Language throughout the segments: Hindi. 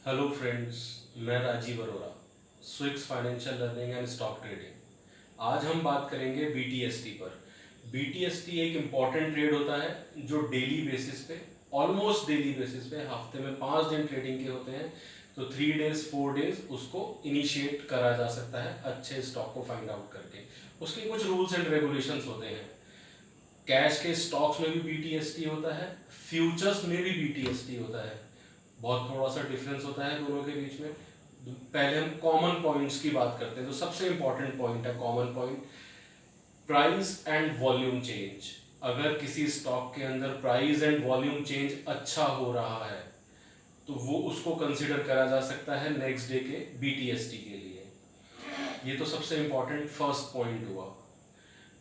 हेलो फ्रेंड्स, मैं राजीव अरोरा, स्विक्स financial learning and stock trading. आज हम बात करेंगे बीटीएसटी पर। बीटीएसटी एक इम्पॉर्टेंट ट्रेड होता है जो डेली बेसिस पे, ऑलमोस्ट डेली बेसिस पे, हफ्ते में 5 दिन ट्रेडिंग के होते हैं। तो 3 डेज 4 डेज उसको इनिशिएट करा जा सकता है अच्छे स्टॉक को फाइंड आउट करके। उसके कुछ रूल्स एंड रेगुलेशंस होते हैं। कैश के स्टॉक्स में भी बीटीएसटी होता है, फ्यूचर्स में भी बीटीएसटी होता है। बहुत थोड़ा सा डिफरेंस होता है दोनों के बीच में। पहले हम कॉमन पॉइंट्स की बात करते हैं। तो सबसे इंपॉर्टेंट पॉइंट है common point, price and volume change. अगर किसी स्टॉक के अंदर प्राइस एंड वॉल्यूम चेंज अच्छा हो रहा है तो वो उसको कंसिडर करा जा सकता है नेक्स्ट डे के बीटीएसटी के लिए। ये तो सबसे इंपॉर्टेंट फर्स्ट पॉइंट हुआ।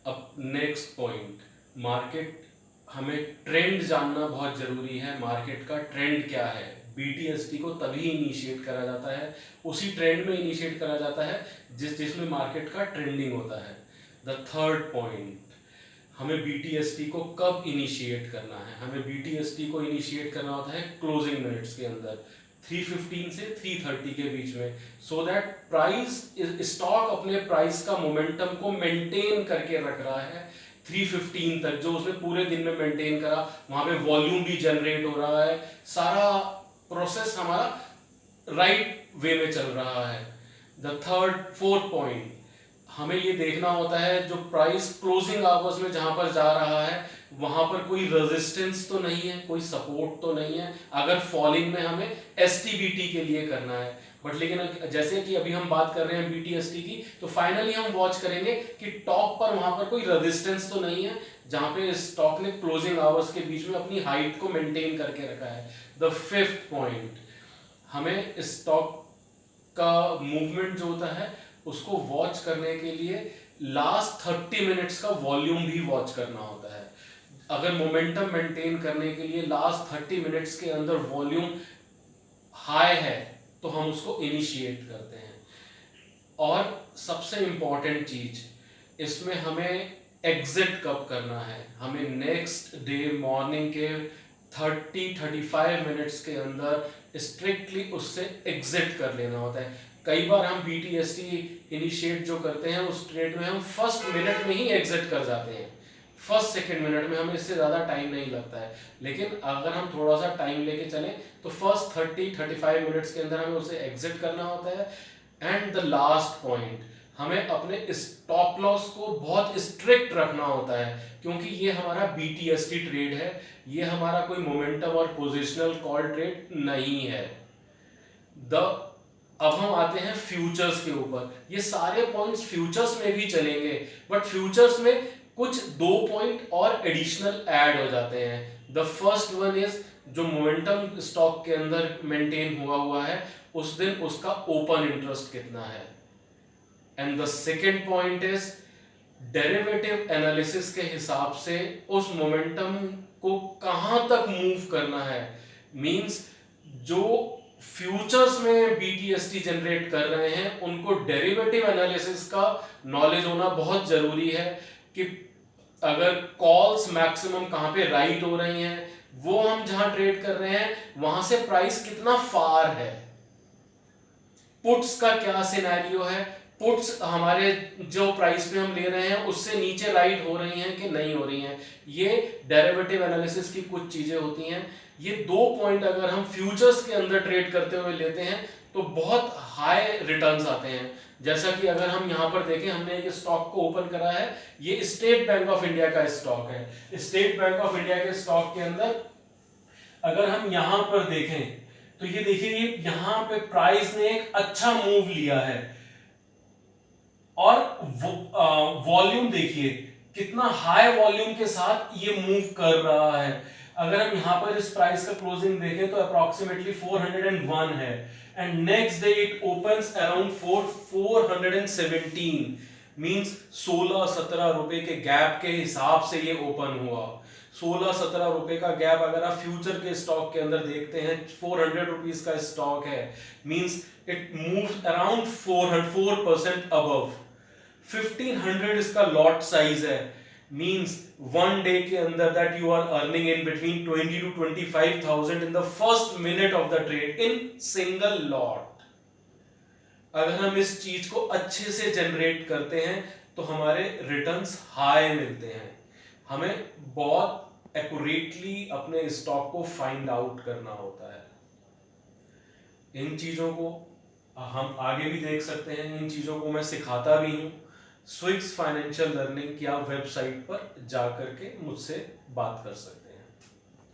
अब नेक्स्ट पॉइंट, मार्केट, हमें ट्रेंड जानना बहुत जरूरी है। मार्केट का ट्रेंड क्या है? बीटीएसटी को तभी इनिशिएट करा जाता है, उसी ट्रेंड में इनिशिएट करा जाता है जिसमें मार्केट का ट्रेंडिंग होता है। द थर्ड पॉइंट, हमें बीटीएसटी को कब इनिशिएट करना है? हमें बीटीएसटी को इनिशिएट करना होता है क्लोजिंग मिनट्स के अंदर, 3:15 से 3:30 के बीच में, सो दैट प्राइस, स्टॉक अपने प्राइस का मोमेंटम को मेंटेन करके रख रहा है 3:15 तक। जो उसने पूरे दिन में मेंटेन करा, वहां पे वॉल्यूम भी जनरेट हो रहा है, सारा प्रोसेस हमारा राइट वे में चल रहा है। द फोर्थ पॉइंट, हमें ये देखना होता है जो प्राइस क्लोजिंग आवर्स में जहां पर जा रहा है वहां पर कोई रेजिस्टेंस तो नहीं है, कोई सपोर्ट तो नहीं है। अगर फॉलिंग में हमें एसटीबीटी के लिए करना है, बट लेकिन जैसे कि अभी हम बात कर रहे हैं बीटीएसटी की, तो फाइनली हम वॉच करेंगे कि टॉप पर वहां पर कोई रेजिस्टेंस तो नहीं है जहां पे स्टॉक ने क्लोजिंग आवर्स के बीच में अपनी हाइट को मेंटेन करके रखा है। द फिफ्थ पॉइंट, हमें स्टॉक का मूवमेंट जो होता है उसको वॉच करने के लिए लास्ट 30 मिनट्स का वॉल्यूम भी वॉच करना होता है। अगर मोमेंटम मेंटेन करने के लिए लास्ट 30 मिनट्स के अंदर वॉल्यूम हाई है तो हम उसको इनिशिएट करते हैं। और सबसे इंपॉर्टेंट चीज, इसमें हमें एग्जिट कब करना है? हमें नेक्स्ट डे मॉर्निंग के 30-35 मिनट्स के अंदर स्ट्रिक्टली उससे एग्जिट कर लेना होता है। कई बार हम बीटीएसटी इनिशिएट जो करते हैं उस ट्रेड में हम फर्स्ट मिनट में ही एग्जिट कर जाते हैं, फर्स्ट सेकेंड मिनट में, हमें इससे ज़्यादा टाइम नहीं लगता है। लेकिन अगर हम थोड़ा सा टाइम लेके चलें तो फर्स्ट 30-35 मिनट्स के अंदर हमें उसे एग्जिट करना होता है। एंड द लास्ट पॉइंट, हमें अपने स्टॉप लॉस को बहुत स्ट्रिक्ट रखना होता है, क्योंकि ये हमारा बीटीएसटी ट्रेड है, ये हमारा कोई मोमेंटम और पोजिशनल कॉल ट्रेड नहीं है। द अब हम आते हैं फ्यूचर्स के ऊपर। ये सारे पॉइंट्स फ्यूचर्स में भी चलेंगे, बट फ्यूचर्स में कुछ 2 पॉइंट और एडिशनल ऐड हो जाते हैं। द फर्स्ट वन इज, जो मोमेंटम स्टॉक के अंदर मेंटेन हुआ है उस दिन उसका ओपन इंटरेस्ट कितना है। And the second point is, derivative analysis के हिसाब से उस मोमेंटम को कहां तक मूव करना है। मींस जो फ्यूचर्स में बीटीएसटी जनरेट कर रहे हैं उनको डेरिवेटिव एनालिसिस का नॉलेज होना बहुत जरूरी है कि अगर कॉल्स मैक्सिमम कहां पे राइट हो रही हैं, वो हम जहां ट्रेड कर रहे हैं वहां से प्राइस कितना फार है, पुट्स का क्या सिनेरियो है, पुट्स हमारे जो प्राइस पे हम ले रहे हैं उससे नीचे राइट हो रही हैं कि नहीं हो रही हैं। ये डेरिवेटिव एनालिसिस की कुछ चीजें होती हैं। ये 2 पॉइंट अगर हम फ्यूचर्स के अंदर ट्रेड करते हुए लेते हैं तो बहुत हाई रिटर्न्स आते हैं। जैसा कि अगर हम यहाँ पर देखें, हमने एक स्टॉक को ओपन करा है, ये स्टेट बैंक ऑफ इंडिया का स्टॉक है। स्टेट बैंक ऑफ इंडिया के स्टॉक के अंदर अगर हम यहां पर देखें तो ये देखिए, ये यहां पे प्राइस ने एक अच्छा मूव लिया है और वॉल्यूम देखिए कितना हाई वॉल्यूम के साथ ये मूव कर रहा है। अगर हम यहां पर इस प्राइस का क्लोजिंग देखें तो अप्रोक्सीमेटली 401 है, and next day it opens around 417, means 16-17 रुपए के गैप के हिसाब से ये ओपन हुआ। 16-17 रुपए का गैप अगर आप फ्यूचर के स्टॉक के अंदर देखते हैं, 400 रुपीज का स्टॉक है, means it moves around 4% above. 1500 इसका लॉट साइज है, मीन्स 1 डे के अंदर that you are earning in between 20 to 25,000 in the first minute of the trade in single lot. अगर हम इस चीज को अच्छे से जनरेट करते हैं तो हमारे रिटर्न्स हाई मिलते हैं। हमें बहुत एक्यूरेटली अपने स्टॉक को फाइंड आउट करना होता है। इन चीजों को हम आगे भी देख सकते हैं, इन चीजों को मैं सिखाता भी हूँ। स्विक्स फाइनेंशियल लर्निंग की आप वेबसाइट पर जा करके मुझसे बात कर सकते हैं।